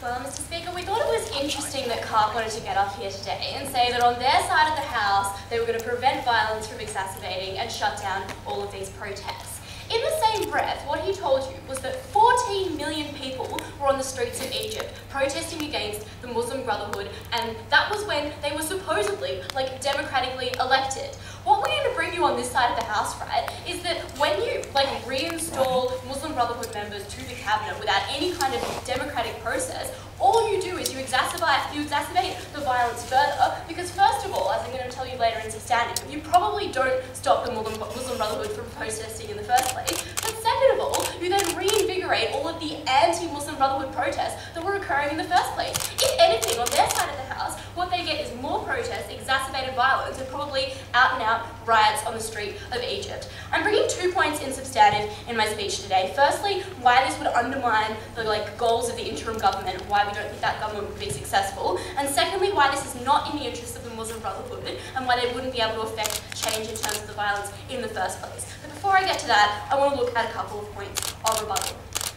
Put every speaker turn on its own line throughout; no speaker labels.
Well, Mr. Speaker, we thought it was interesting that CARP wanted to get up here today and say that on their side of the House, they were going to prevent violence from exacerbating and shut down all of these protests. In the same breath, what he told you was that 14 million people were on the streets of Egypt protesting against the Muslim Brotherhood, and that was when they were supposedly, democratically elected. What we're going to bring you on this side of the House, right, is that when you, reinstall Muslim Brotherhood members to the cabinet without any kind of democratic process, all you do is you exacerbate the violence further, because first of all, as I'm going to tell you later in substantive, you probably don't stop the Muslim Brotherhood from protesting in the first place, but second of all, you then reinvigorate all of the anti-Muslim Brotherhood protests that were occurring in the first place. If anything, on their side of the House, what they get is more protests, exacerbated violence, and probably out-and-out riots on the street of Egypt. I'm bringing 2 points in substantive in my speech today. Firstly, why this would undermine the goals of the interim government, why we don't think that government would be successful, and secondly, why this is not in the interest of the Muslim Brotherhood and why they wouldn't be able to affect change in terms of the violence in the first place. But before I get to that, I want to look at a couple of points of rebuttal.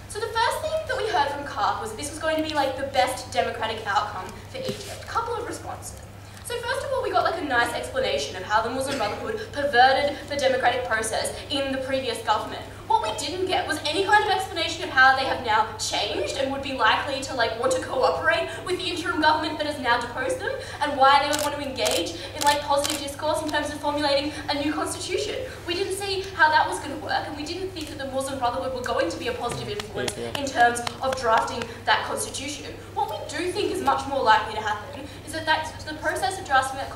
So the first thing that we heard from CARP was that this was going to be the best democratic outcome for Egypt. A couple of responses. So first of all, we got a nice explanation of how the Muslim Brotherhood perverted the democratic process in the previous government. What we didn't get was any kind of explanation of how they have now changed and would be likely to want to cooperate with the interim government that has now deposed them, and why they would want to engage in positive discourse in terms of formulating a new constitution. We didn't see how that was going to work, and we didn't think that the Muslim Brotherhood were going to be a positive influence in terms of drafting that constitution. What we do think is much more likely to happen is that the process of drafting that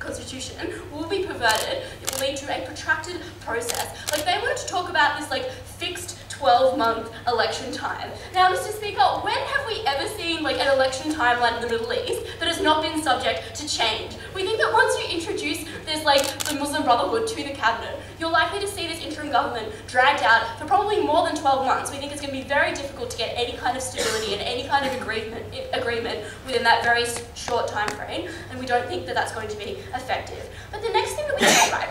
constitution will be perverted. It will lead to a protracted process. They wanted to talk about this fixed 12-month election time. Now, Mr. Speaker, when have we ever seen an election timeline in the Middle East that has not been subject to change? We think that once you introduce this the Muslim Brotherhood to the cabinet, you're likely to see this interim government dragged out for probably more than 12 months. We think it's going to be very difficult to get any kind of stability and any kind of agreement within that very short time frame, and we don't think that that's going to be effective. But the next thing that we had, right,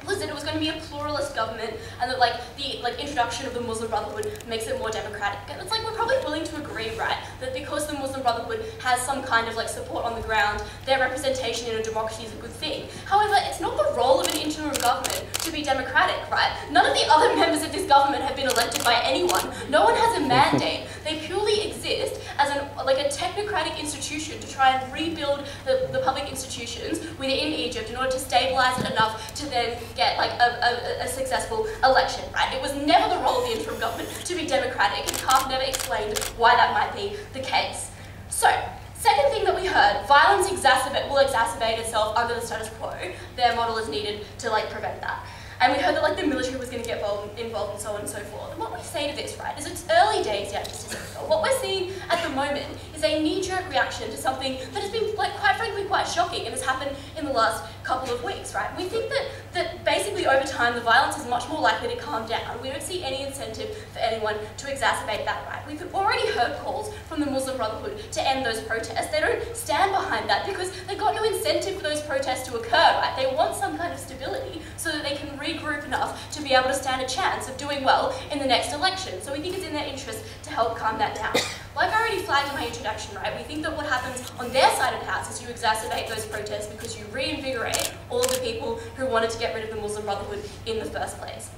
was that it was going to be a pluralist government, and that the introduction of the Muslim Brotherhood makes it more democratic. And it's we're probably willing to agree, right, that because the Muslim Brotherhood has some kind of support on the ground, their representation in a democracy is a good thing. However, it's not the role of an interim government to be democratic, right? None of the other members of this government have been elected by anyone. No one has a mandate. They purely exist as a technocratic institution to try and rebuild the public institutions within Egypt in order to stabilize it enough to then get a successful election, right? It was never the role of the interim government to be democratic, and CARP never explained why that might be the case. So, second thing that we heard, violence will exacerbate itself under the status quo. Their model is needed to prevent that. And we heard that the military was going to get involved and so on and so forth. And what we say to this, right, is it's early days yet, Mr. Speaker. What we're seeing at the moment is a knee-jerk reaction to something that has been, quite frankly, quite shocking and has happened in the last couple of weeks, right? We think that basically over time the violence is much more likely to calm down. We don't see any incentive for anyone to exacerbate that, right? We've already heard calls from the Muslim Brotherhood to end those protests. They don't stand behind that because they've got no incentive for those protests to occur, right? They want some kind of stability so that they can regroup enough to be able to stand a chance of doing well in the next election. So we think it's in their interest to help calm that down. Like I already flagged in my introduction, right, we think that what happens on their side of the house is you exacerbate those protests because you reinvigorate all of the people who wanted to get rid of the Muslim Brotherhood in the first place.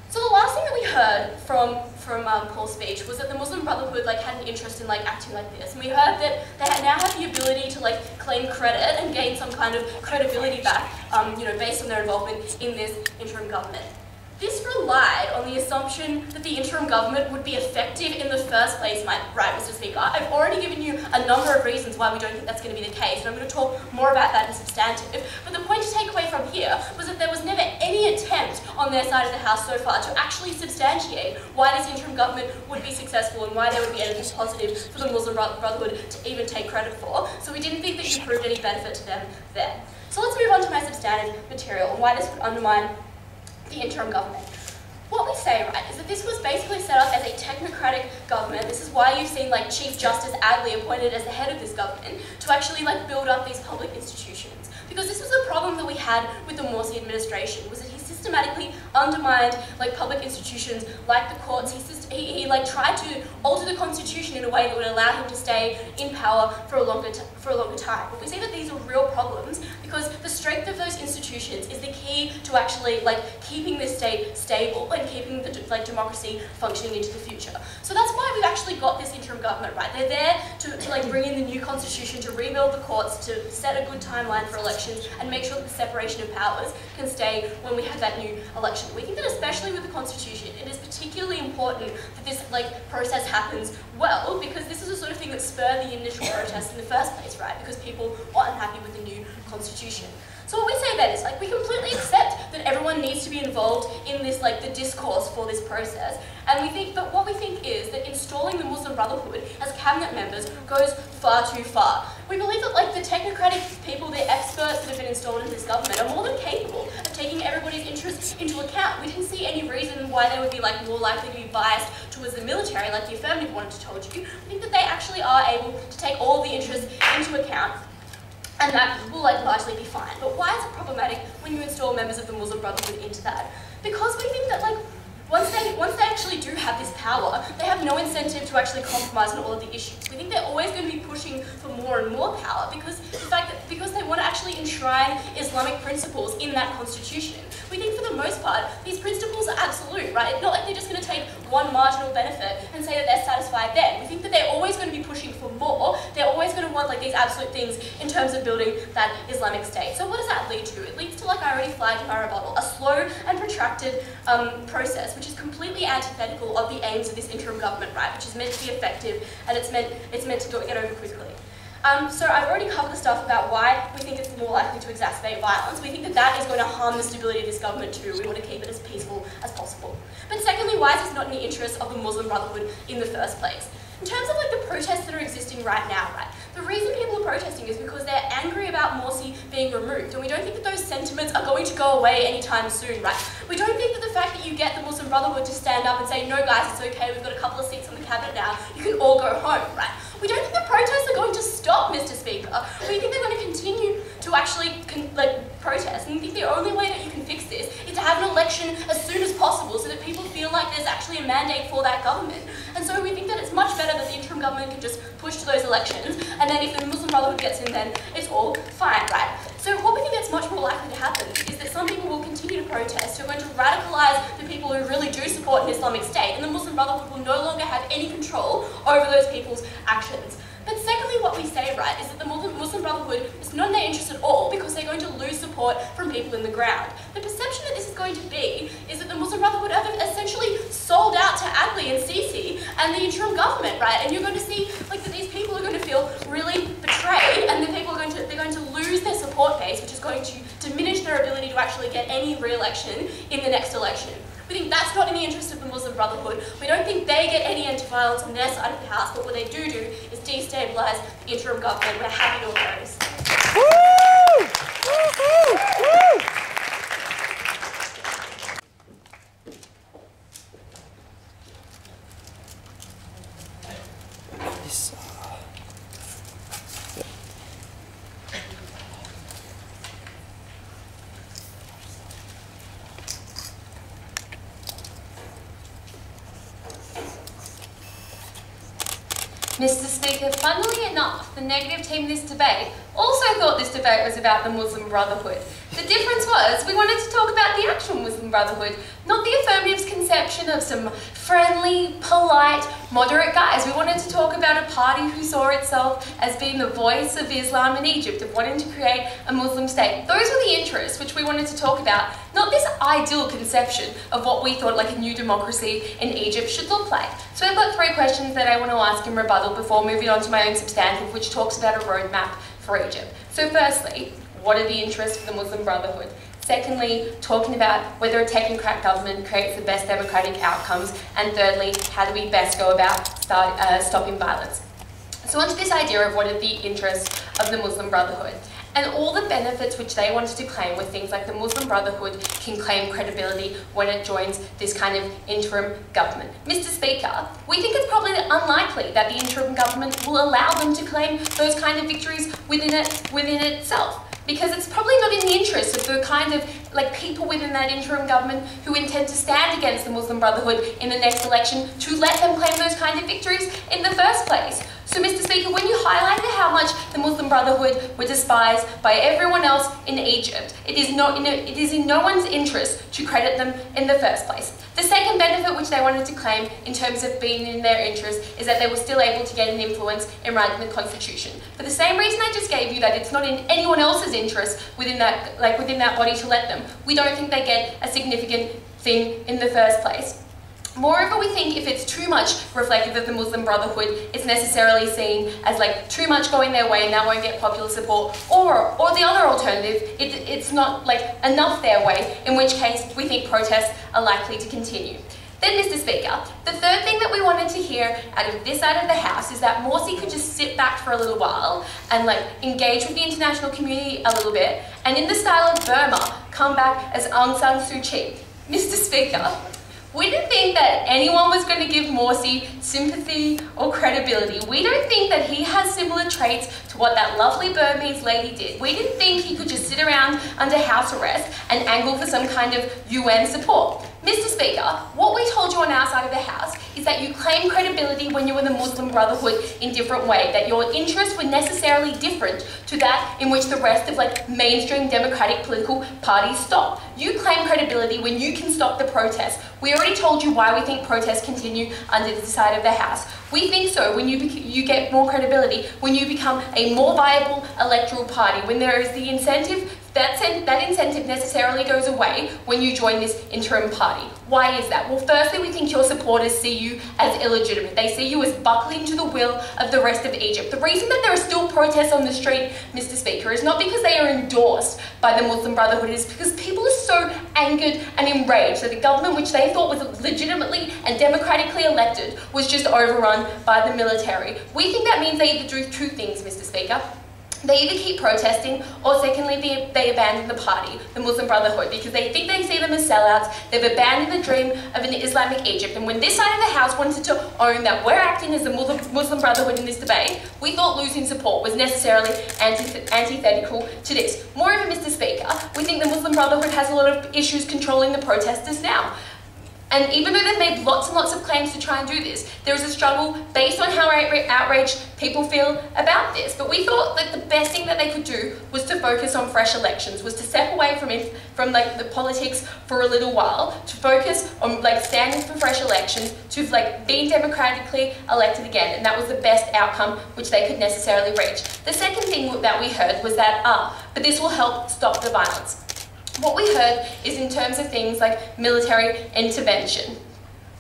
So the last thing that we heard from Paul's speech was that the Muslim Brotherhood had an interest in acting like this, and we heard that they now have the ability to claim credit and gain some kind of credibility back, based on their involvement in this interim government. This relied on the assumption that the interim government would be effective in the first place, right, Mr. Speaker. I've already given you a number of reasons why we don't think that's going to be the case, and I'm going to talk more about that in substantive. But the point to take away from here was that there was never any attempt on their side of the House so far to actually substantiate why this interim government would be successful and why there would be anything positive for the Muslim Brotherhood to even take credit for. So we didn't think that you proved any benefit to them there. So let's move on to my substantive material and why this would undermine the interim government. What we say, right, is that this was basically set up as a technocratic government. This is why you've seen Chief Justice Adley appointed as the head of this government to actually build up these public institutions. Because this was a problem that we had with the Morsi administration, was that he systematically undermined like public institutions like the courts. He like tried to alter the constitution in a way that would allow him to stay in power for a longer time. But we see that these are real problems because the strength of those institutions is the key to actually like keeping this state stable and keeping the democracy functioning into the future. So that's why we've actually got this interim government, right? They're there to like bring in the new constitution, to rebuild the courts, to set a good timeline for elections and make sure that the separation of powers can stay when we have that new election. We think that especially with the constitution, it is particularly important that this like process happens well, because this is the sort of thing that spurred the initial protests in the first place, right? Because people were unhappy with the new constitution. So what we say then is like we completely accept that everyone needs to be involved in this like the discourse for this process, and we think, but what we think is that installing the Muslim Brotherhood as cabinet members goes far too far. We believe that like the technocratic people, the experts that have been installed in this government are more than capable of taking everybody's interests into account. We didn't see any reason why they would be like more likely to be biased towards the military, like the affirmative one just told you. We think that they actually are able to take all of the interests into account, and that will like largely be fine. But why is it problematic when you install members of the Muslim Brotherhood into that? Because we think that like once they actually do have this power, they have no incentive to actually compromise on all of the issues. We think they're always going to be pushing for more and more power because they want to actually enshrine Islamic principles in that constitution. We think for the most part, these principles are absolute, right? It's not like they're just going to take one marginal benefit and say that they're satisfied then. We think that they're always going to be pushing for more. They're always going to want like these absolute things in terms of building that Islamic state. So what does that lead to? It leads to, like I already flagged in my rebuttal, a slow and protracted process, which is completely antithetical of the aims of this interim government, right? Which is meant to be effective and it's meant to get over quickly. So I've already covered the stuff about why we think it's more likely to exacerbate violence. We think that that is going to harm the stability of this government too. We want to keep it as peaceful as possible. But secondly, why is this not in the interest of the Muslim Brotherhood in the first place? In terms of like the protests that are existing right now, right? The reason people are protesting is because they're angry about Morsi being removed, and we don't think that those sentiments are going to go away anytime soon, right? We don't think that the fact that you get the Muslim Brotherhood to stand up and say, no guys, it's okay, we've got a couple of seats on the cabinet now, you can all go home, right? We don't think the protests are going to stop, Mr. Speaker. We think they're going to continue to actually protest, and we think the only way that you can fix this is to have an election as soon as possible so that people feel like there's actually a mandate for that government. And so we think that it's much better that the interim government can just push to those elections, and then if the Muslim Brotherhood gets in, then it's all fine, right? So what we think that's much more likely to happen is that some people will continue to protest, who are going to radicalise the people who really do support an Islamic state, and the Muslim Brotherhood will no longer have any control over those people's actions. But secondly, what we say, right, is that the Muslim Brotherhood is not in their interest at all because they're going to lose support from people in the ground. The perception that this is going to be is that the Muslim Brotherhood have essentially sold out to Adli and Sisi and the interim government, right? And you're going to see like that these people are going to feel really betrayed, and they're going to lose their support base, which is going to diminish their ability to actually get any re-election in the next election. We think that's not in the interest of the Muslim Brotherhood. We don't think they get any anti-violence on their side of the house, but what they do is destabilise the interim government. We're happy to oppose.
Woo! Woo-hoo! Woo!
Mr. Speaker, funnily enough, the negative team in this debate also thought this debate was about the Muslim Brotherhood. The difference was we wanted to talk about the actual Muslim Brotherhood, not the affirmative's conception of some friendly, polite, moderate guys. We wanted to talk about a party who saw itself as being the voice of Islam in Egypt, of wanting to create a Muslim state. Those were the interests which we wanted to talk about, not this ideal conception of what we thought like a new democracy in Egypt should look like. So I've got 3 questions that I want to ask in rebuttal before moving on to my own substantive, which talks about a roadmap for Egypt. So firstly, what are the interests of the Muslim Brotherhood? Secondly, talking about whether a technocrat government creates the best democratic outcomes. And thirdly, how do we best go about stopping violence? So onto this idea of what are the interests of the Muslim Brotherhood. And all the benefits which they wanted to claim were things like the Muslim Brotherhood can claim credibility when it joins this kind of interim government. Mr. Speaker, we think it's probably unlikely that the interim government will allow them to claim those kind of victories within itself. because it's probably not in the interest of the kind of people within that interim government who intend to stand against the Muslim Brotherhood in the next election to let them claim those kind of victories in the first place. So, Mr. Speaker, when you highlighted how much the Muslim Brotherhood were despised by everyone else in Egypt, it is in no one's interest to credit them in the first place. The second benefit which they wanted to claim in terms of being in their interest is that they were still able to get an influence in writing the constitution. For the same reason I just gave you, that it's not in anyone else's interest within that body to let them, we don't think they get a significant thing in the first place. Moreover, we think if it's too much reflective of the Muslim Brotherhood, it's necessarily seen as too much going their way and that won't get popular support, or the other alternative, it's not enough their way, in which case we think protests are likely to continue. Then, Mr. Speaker, the third thing that we wanted to hear out of this side of the House is that Morsi could just sit back for a little while and engage with the international community a little bit, and in the style of Burma, come back as Aung San Suu Kyi. Mr. Speaker, we didn't think that anyone was going to give Morsi sympathy or credibility. We don't think that he has similar traits to what that lovely Burmese lady did. We didn't think he could just sit around under house arrest and angle for some kind of UN support. Mr. Speaker, what we told you on our side of the House is that you claim credibility when you were the Muslim Brotherhood in different ways, that your interests were necessarily different to that in which the rest of mainstream democratic political parties stop. You claim credibility when you can stop the protests. We already told you why we think protests continue under this side of the House. We think so when you get more credibility, when you become a more viable electoral party, when there is the incentive. That incentive necessarily goes away when you join this interim party. Why is that? Well, firstly, we think your supporters see you as illegitimate. They see you as buckling to the will of the rest of Egypt. The reason that there are still protests on the street, Mr. Speaker, is not because they are endorsed by the Muslim Brotherhood, it is because people are so angered and enraged that the government, which they thought was legitimately and democratically elected, was just overrun by the military. We think that means they either do two things, Mr. Speaker. They either keep protesting, or secondly, they abandon the party, the Muslim Brotherhood, because they think they see them as sellouts. They've abandoned the dream of an Islamic Egypt. And when this side of the House wanted to own that we're acting as the Muslim Brotherhood in this debate, we thought losing support was necessarily antithetical to this. Moreover, Mr. Speaker, we think the Muslim Brotherhood has a lot of issues controlling the protesters now. And even though they've made lots and lots of claims to try and do this, there is a struggle based on how outraged people feel about this. But we thought that the best thing that they could do was to focus on fresh elections, was to step away from the politics for a little while, to focus on standing for fresh elections, to being democratically elected again. And that was the best outcome which they could necessarily reach. The second thing that we heard was that, but this will help stop the violence. What we heard is in terms of things like military intervention.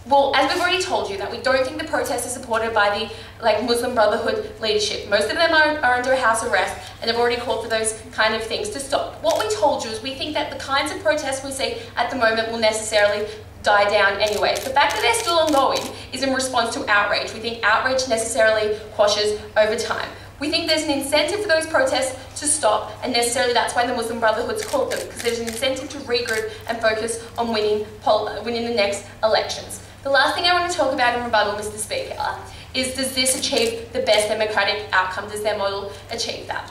Well, as we've already told you, that we don't think the protests are supported by the Muslim Brotherhood leadership. Most of them are under house arrest and have already called for those kind of things to stop. What we told you is we think that the kinds of protests we see at the moment will necessarily die down anyway. The fact that they're still ongoing is in response to outrage. We think outrage necessarily quashes over time. We think there's an incentive for those protests to stop, and necessarily that's why the Muslim Brotherhood's called them, because there's an incentive to regroup and focus on winning the next elections. The last thing I want to talk about in rebuttal, Mr. Speaker, is does this achieve the best democratic outcome? Does their model achieve that?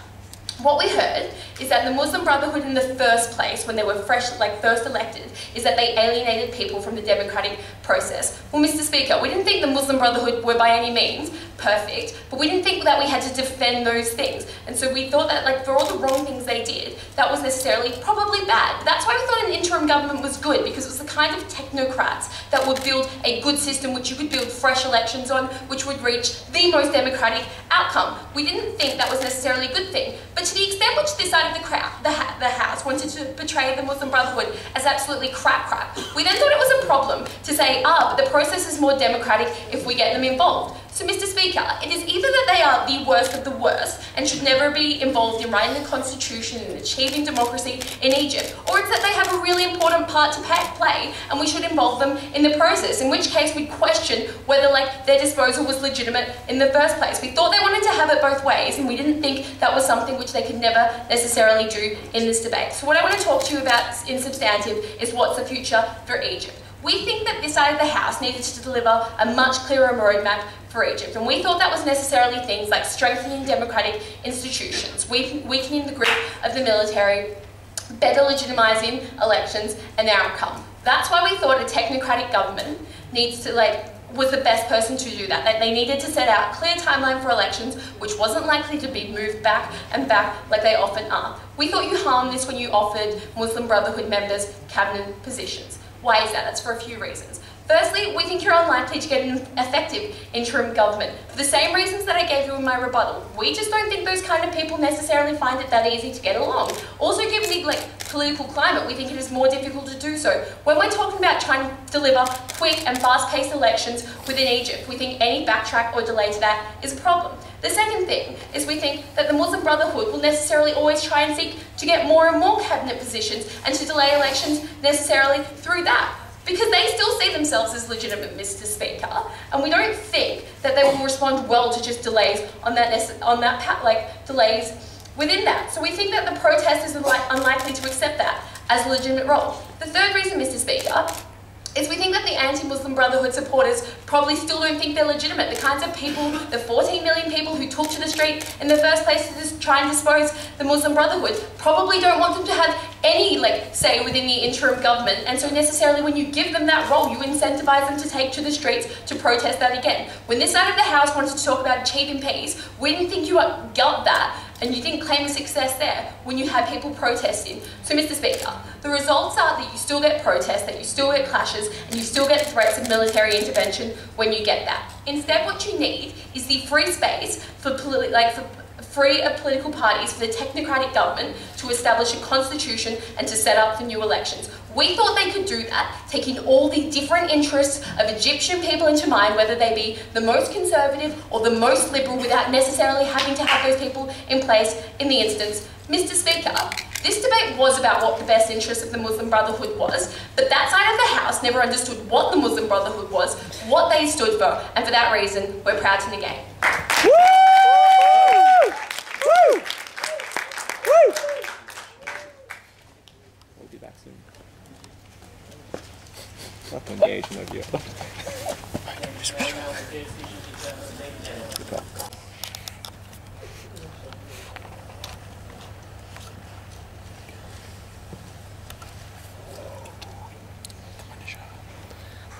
What we heard is that the Muslim Brotherhood in the first place, when they were first elected, is that they alienated people from the democratic process. Well, Mr. Speaker, we didn't think the Muslim Brotherhood were by any means perfect, but we didn't think that we had to defend those things. And so we thought that for all the wrong things they did, that was necessarily probably bad. But that's why we thought an interim government was good, because it was the kind of technocrats that would build a good system which you could build fresh elections on, which would reach the most democratic outcome. We didn't think that was necessarily a good thing. But to the extent which this side of the House wanted to portray the Muslim Brotherhood as absolutely crap, we then thought it was a problem to say, but the process is more democratic if we get them involved. So, Mr. Speaker, it is either that they are the worst of the worst and should never be involved in writing the constitution and achieving democracy in Egypt, or it's that they have a really important part to play and we should involve them in the process, in which case we question whether their disposal was legitimate in the first place. We thought they wanted to have it both ways, and we didn't think that was something which they could never necessarily do in this debate. So what I want to talk to you about in substantive is what's the future for Egypt. We think that this side of the House needed to deliver a much clearer roadmap for Egypt, and we thought that was necessarily things like strengthening democratic institutions, weakening the grip of the military, better legitimising elections and their outcome. That's why we thought a technocratic government was the best person to do that they needed to set out a clear timeline for elections, which wasn't likely to be moved back and back like they often are. We thought you harmed this when you offered Muslim Brotherhood members cabinet positions. Why is that? That's for a few reasons. Firstly, we think you're unlikely to get an effective interim government for the same reasons that I gave you in my rebuttal. We just don't think those kind of people necessarily find it that easy to get along. Also, given the political climate, we think it is more difficult to do so. When we're talking about trying to deliver quick and fast-paced elections within Egypt, we think any backtrack or delay to that is a problem. The second thing is we think that the Muslim Brotherhood will necessarily always try and seek to get more and more cabinet positions and to delay elections necessarily through that. Because they still see themselves as legitimate, Mr. Speaker, and we don't think that they will respond well to just delays delays within that. So we think that the protest is unlikely to accept that as a legitimate role. The third reason, Mr. Speaker, is we think that the anti-Muslim Brotherhood supporters probably still don't think they're legitimate. The kinds of people, the 14 million people who took to the street in the first place to try and dispose the Muslim Brotherhood probably don't want them to have any say within the interim government, and so necessarily when you give them that role, you incentivise them to take to the streets to protest that again. When this side of the House wanted to talk about achieving peace, we didn't think you got that, and you didn't claim a success there when you had people protesting. So, Mr. Speaker, the results are that you still get protests, that you still get clashes, and you still get threats of military intervention when you get that. Instead, what you need is the free space for free of political parties for the technocratic government to establish a constitution and to set up for new elections. We thought they could do that, taking all the different interests of Egyptian people into mind, whether they be the most conservative or the most liberal, without necessarily having to have those people in place in the instance. Mr. Speaker, this debate was about what the best interest of the Muslim Brotherhood was, but that side of the House never understood what the Muslim Brotherhood was, what they stood for, and for that reason, we're proud to negate.
Woo! Woo! Woo! We'll be back soon. Not to engage in review. Good talk.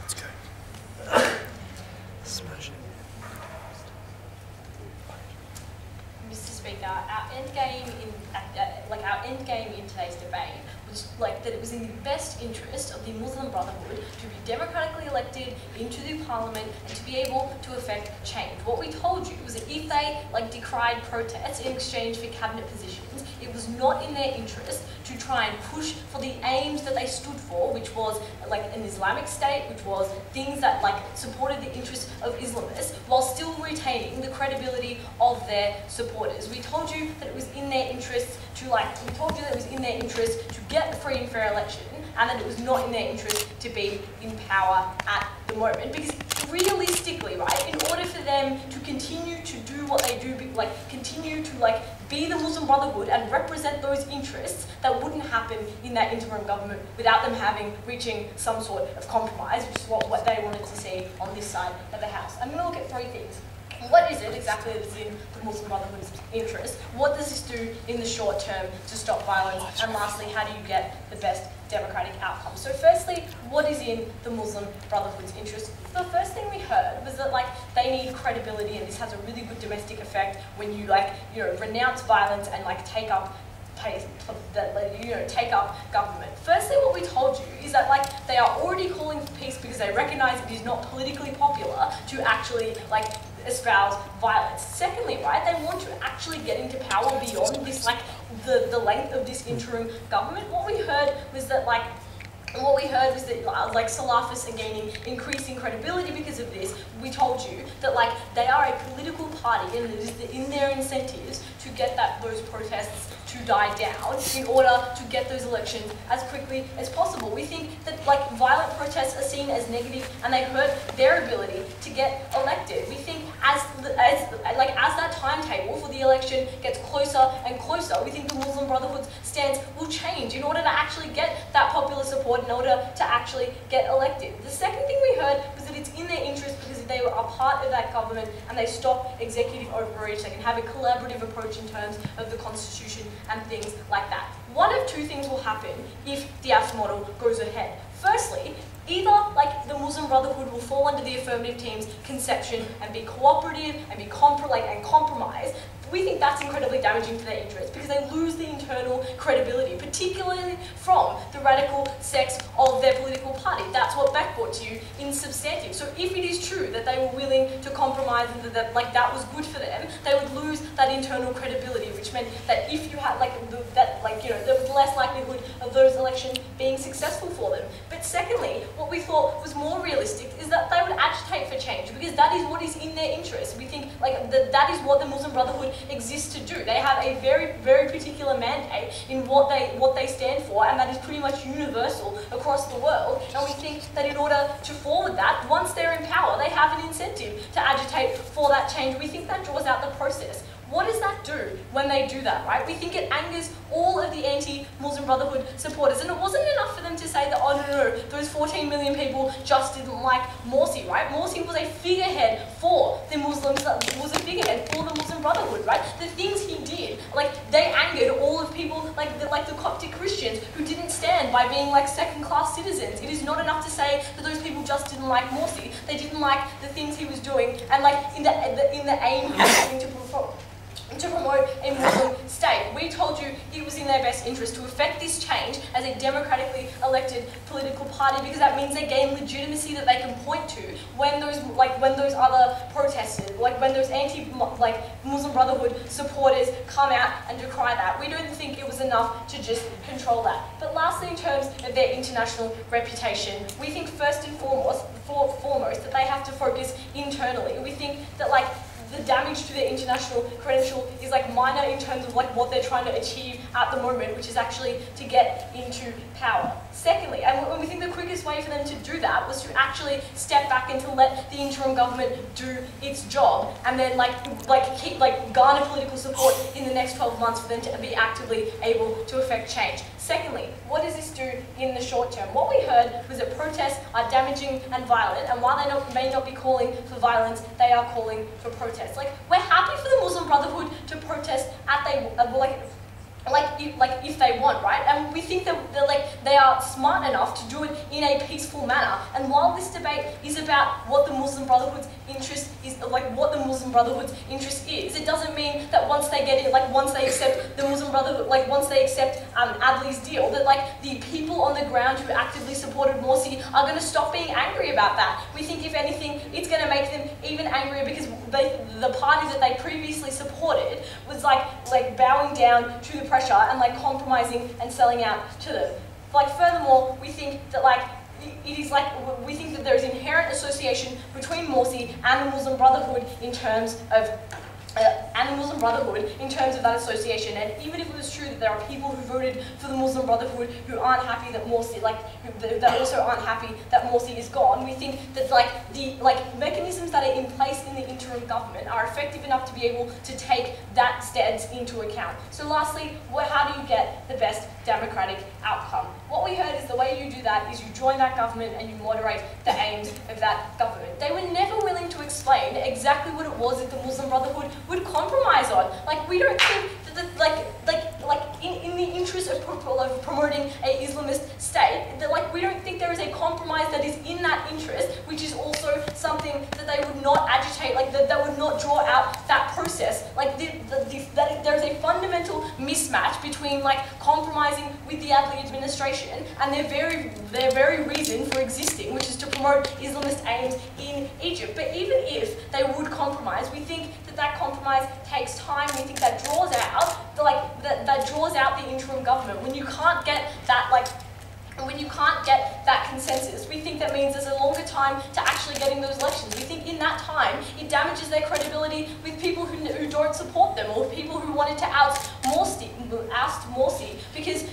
Let's go. Smash it.
Mr. Speaker, our end game in today's debate was that it was in the best interest of the Muslim Brotherhood to be democratically elected into the parliament and to be able to effect change. What we told you was that if they decried protests in exchange for cabinet positions, it was not in their interest to try and push for the aims that they stood for, which was an Islamic State, which was things that supported the interests of Islamists, while still retaining the credibility of their supporters. We told you that it was in their interest to get a free and fair election, and that it was not in their interest to be in power at the moment. Because realistically, right, in order for them to continue to do what they do, continue to be the Muslim Brotherhood and represent those interests, that wouldn't happen in that interim government without them reaching some sort of compromise, which is what they wanted to see on this side of the House. I'm going to look at three things. What is it exactly that's in the Muslim Brotherhood's interest? What does this do in the short term to stop violence? And lastly, how do you get the best democratic outcome? So firstly, what is in the Muslim Brotherhood's interest? The first thing we heard was that they need credibility, and this has a really good domestic effect when you renounce violence and take up government. Firstly, what we told you is that they are already calling for peace because they recognise it is not politically popular to actually espouse violence. Secondly, right, they want to actually get into power beyond this the length of this interim government. What we heard was that Salafists are gaining increasing credibility because of this. We told you that they are a political party and it is in their incentives to get those protests to die down in order to get those elections as quickly as possible. We think that violent protests are seen as negative and they hurt their ability to get elected. We think as that timetable for the election gets closer and closer, we think the Muslim Brotherhood's stance will change in order to actually get that popular support, in order to actually get elected. The second thing we heard was that it's in their interest because they were a part of that government and they stop executive overreach. They can have a collaborative approach in terms of the constitution and things like that. One of two things will happen if the AFS model goes ahead. Firstly, either the Muslim Brotherhood will fall under the affirmative team's conception and be cooperative and be compromise. We think that's incredibly damaging to their interests because they lose the internal credibility, particularly from the radical sects of their political party. That's what Beck brought to you in substantive. So if it is true that they were willing to compromise and that that was good for them, they would lose that internal credibility, which meant that if you had there was less likelihood of those elections being successful for them. But secondly, what we thought was more realistic is that they would agitate for change because that is what is in their interest. We think that is what the Muslim Brotherhood exists to do. They have a very, very particular mandate in what they stand for, and that is pretty much universal across the world. And we think that in order to forward that, once they're in power, they have an incentive to agitate for that change. We think that draws out the process. What does that do when they do that, right? We think it angers all of the anti-Muslim Brotherhood supporters. And it wasn't enough for them to say that, oh no, those 14 million people just didn't like Morsi, right? Morsi was a figurehead for the Muslims, was a figurehead for the Muslim Brotherhood, right? The things he did, they angered all of people, like the Coptic Christians who didn't stand by being second-class citizens. It is not enough to say that those people just didn't like Morsi. They didn't like the things he was doing, and in the aim he was doing to promote a Muslim state. We told you it was in their best interest to effect this change as a democratically elected political party because that means they gain legitimacy that they can point to when those other protesters, when those Muslim Brotherhood supporters come out and decry that. We don't think it was enough to just control that. But lastly, in terms of their international reputation, we think first and foremost that they have to focus internally. We think that the damage to their international credential is minor in terms of what they're trying to achieve at the moment, which is actually to get into power. Secondly, and we think the quickest way for them to do that was to actually step back and to let the interim government do its job, and then garner political support in the next 12 months for them to be actively able to effect change. Secondly, what does this do in the short term? What we heard was that protests are damaging and violent, and while they may not be calling for violence, they are calling for protests. We're happy for the Muslim Brotherhood to protest if they want, right? And we think that they are smart enough to do it in a peaceful manner. And while this debate is about what the Muslim Brotherhood's interest is, it doesn't mean that once they get in, once they accept the Muslim Brotherhood, once they accept Adli's deal, that the people on the ground who actively supported Morsi are going to stop being angry about that. We think, if anything, it's going to make them even angrier because the party that they previously supported was bowing down to the pressure and compromising and selling out to them. Furthermore, we think that we think that there is inherent association between Morsi and the Muslim Brotherhood in terms of that association. And even if it was true that there are people who voted for the Muslim Brotherhood who aren't happy that Morsi, that also aren't happy that Morsi is gone, we think that the mechanisms that are in place in the interim government are effective enough to be able to take that stance into account. So lastly, how do you get the best democratic outcome? What we heard is the way you do that is you join that government and you moderate the aims of that government. They were never willing to explain exactly what it was that the Muslim Brotherhood would compromise on. We don't think that in the interest of promoting an Islamist state, that we don't think there is a compromise that is in that interest, which is also something that they would not agitate, that would not draw out that process. There is a fundamental mismatch between compromising with the Adli administration and their very reason for existing, which is to promote Islamist aims in Egypt. But even if they would compromise, we think that compromise takes time. We think that draws out that draws out the interim government. When you can't get that consensus, we think that means there's a longer time to actually getting those elections. We think in that time, it damages their credibility with people who don't support them, or people who wanted to oust Morsi, because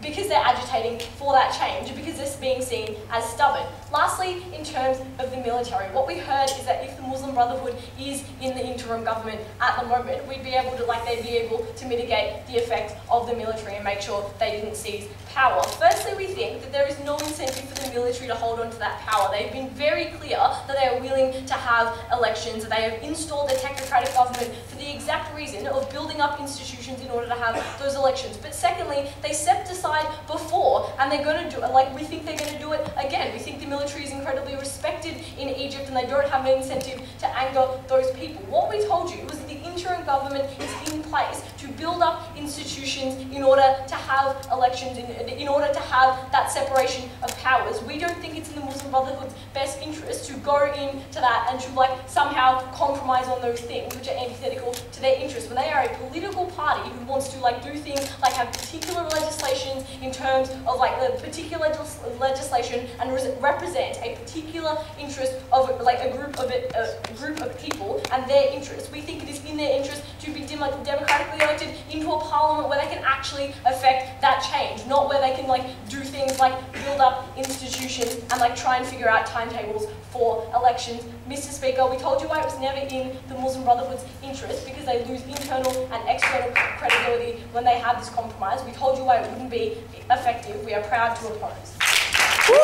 because they're agitating for that change, because they're being seen as stubborn. Lastly, in terms of the military, what we heard is that if the Muslim Brotherhood is in the interim government at the moment, we'd be able to, they'd be able to mitigate the effect of the military and make sure they didn't seize power. Firstly, we think that there is no incentive for the military to hold on to that power. They've been very clear that they are willing to have elections, that they have installed a technocratic government for the exact reason of building up institutions in order to have those elections. But secondly, they stepped aside before, and they're going to do it, we think they're going to do it again. We think the military is incredibly respected in Egypt, and they don't have an incentive to anger those people. What we told you was that the interim government is in place to build up institutions in order to have elections, in order to have that separation of powers. We don't think it's in the Muslim Brotherhood's best interest to go into that and to somehow compromise on those things which are antithetical to their interests. When they are a political party who wants to do things have particular legislations in terms of the particular legislation and represent a particular interest of a group of people and their interests, we think it is in their interest to be democratically elected into a parliament where they can actually affect that change, not where they can do things like build up institutions and try and figure out timetables for elections. Mr. Speaker, we told you why it was never in the Muslim Brotherhood's interest, because they lose internal and external credibility when they have this compromise. We told you why it wouldn't be effective. We are proud to oppose.
We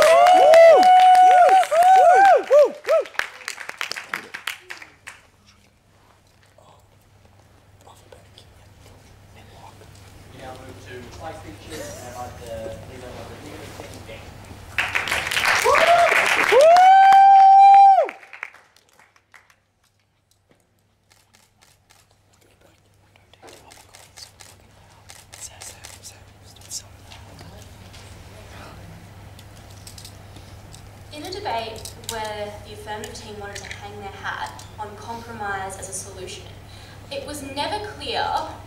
now move to flag speeches, and I'd like the leader of the negative team,
In a debate where the affirmative team wanted to hang their hat on compromise as a solution, it was never clear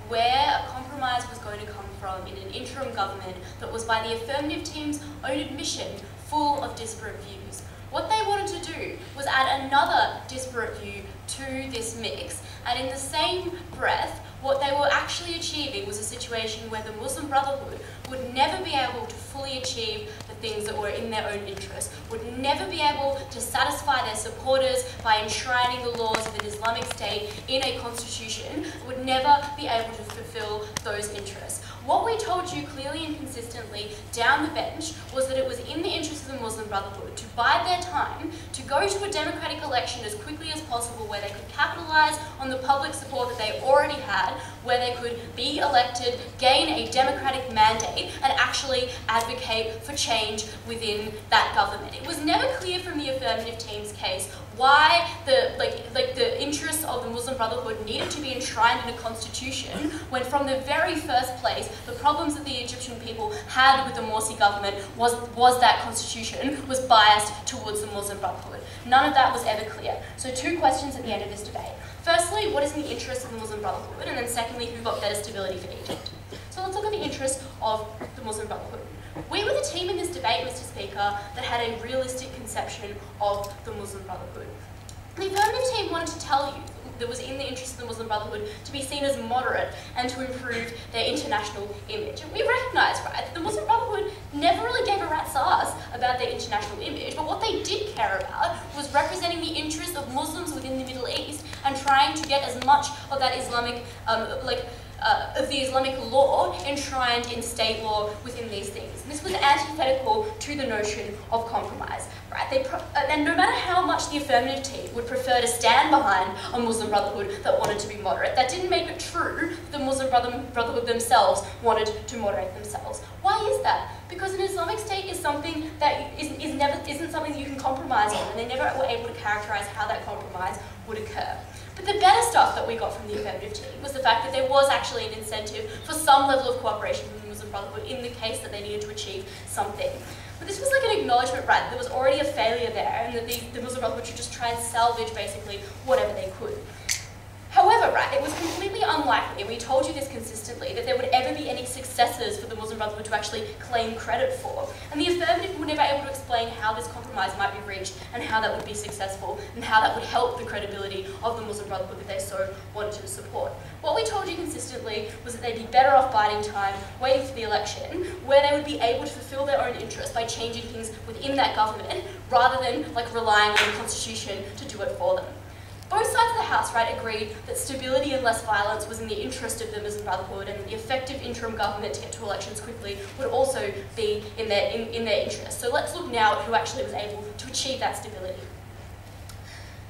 where a compromise was going to come from in an interim government that was, by the affirmative team's own admission, full of disparate views. What they wanted to do was add another disparate view to this mix, and in the same breath, what they were actually achieving was a situation where the Muslim Brotherhood would never be able to fully achieve the things that were in their own interest, would never be able to satisfy their supporters by enshrining the laws of an Islamic State in a constitution, would never be able to fulfill those interests. What we told you clearly and consistently down the bench was that it was in the interest of the Muslim Brotherhood to bide their time, to go to a democratic election as quickly as possible where they could capitalise on the public support that they already had, where they could be elected, gain a democratic mandate, and actually advocate for change within that government. It was never clear from the affirmative team's case why the interests of the Muslim Brotherhood needed to be enshrined in a constitution when from the very first place the problems that the Egyptian people had with the Morsi government was that constitution was biased towards the Muslim Brotherhood. None of that was ever clear. So 2 questions at the end of this debate. Firstly, what is in the interest of the Muslim Brotherhood? And then secondly, who got better stability for Egypt? So let's look at the interests of the Muslim Brotherhood. We were the team in this debate, Mr. Speaker, that had a realistic conception of the Muslim Brotherhood. The affirmative team wanted to tell you that it was in the interest of the Muslim Brotherhood to be seen as moderate and to improve their international image. And we recognise, right, that the Muslim Brotherhood never really gave a rat's ass about their international image, but what they did care about was representing the interests of Muslims within the Middle East and trying to get as much of that Islamic, of the Islamic law enshrined in state law within these things. And this was antithetical to the notion of compromise, right? And no matter how much the affirmative team would prefer to stand behind a Muslim Brotherhood that wanted to be moderate, that didn't make it true the Muslim Brotherhood themselves wanted to moderate themselves. Why is that? Because an Islamic State is something that isn't something that you can compromise on, and they never were able to characterise how that compromise would occur. But the better stuff that we got from the affirmative team was the fact that there was actually an incentive for some level of cooperation with the Muslim Brotherhood in the case that they needed to achieve something. But this was like an acknowledgement, right, that there was already a failure there and that the Muslim Brotherhood should just try and salvage basically whatever they could. However, right, it was completely unlikely, and we told you this consistently, that there would ever be any successors for the Muslim Brotherhood to actually claim credit for. And the affirmative were never able to explain explain how this compromise might be reached and how that would be successful and how that would help the credibility of the Muslim Brotherhood that they so wanted to support. What we told you consistently was that they'd be better off biding time, waiting for the election, where they would be able to fulfil their own interests by changing things within that government, rather than relying on the constitution to do it for them. Both sides of the House, agreed that stability and less violence was in the interest of the Muslim Brotherhood, and that the effective interim government to get to elections quickly would also be in their interest. So let's look now at who actually was able to achieve that stability.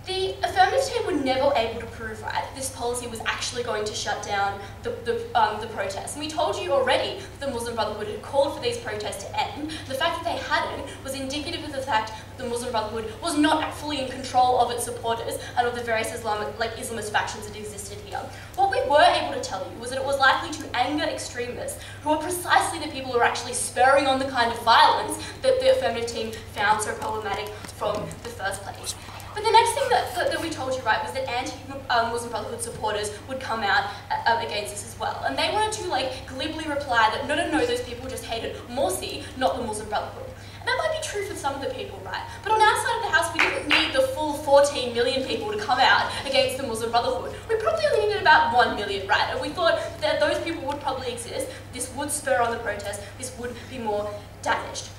The affirmative team were never able to prove that this policy was actually going to shut down the protests. And we told you already that the Muslim Brotherhood had called for these protests to end. The fact that they hadn't was indicative of the fact that the Muslim Brotherhood was not fully in control of its supporters and of the various Islamist factions that existed here. What we were able to tell you was that it was likely to anger extremists, who are precisely the people who are actually spurring on the kind of violence that the affirmative team found so problematic from the first place. But the next thing that we told you, was that anti-Muslim Brotherhood supporters would come out against this as well. And they wanted to glibly reply that no, those people just hated Morsi, not the Muslim Brotherhood. And that might be true for some of the people, But on our side of the house, we didn't need the full 14 million people to come out against the Muslim Brotherhood. We probably only needed about 1 million, And we thought that those people would probably exist. This would spur on the protest. This would be more damaged.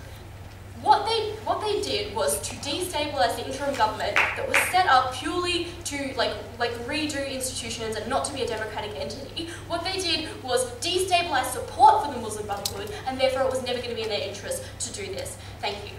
What they did was to destabilise the interim government that was set up purely to redo institutions and not to be a democratic entity. What they did was destabilise support for the Muslim Brotherhood, and therefore it was never going to be in their interest to do this. Thank you.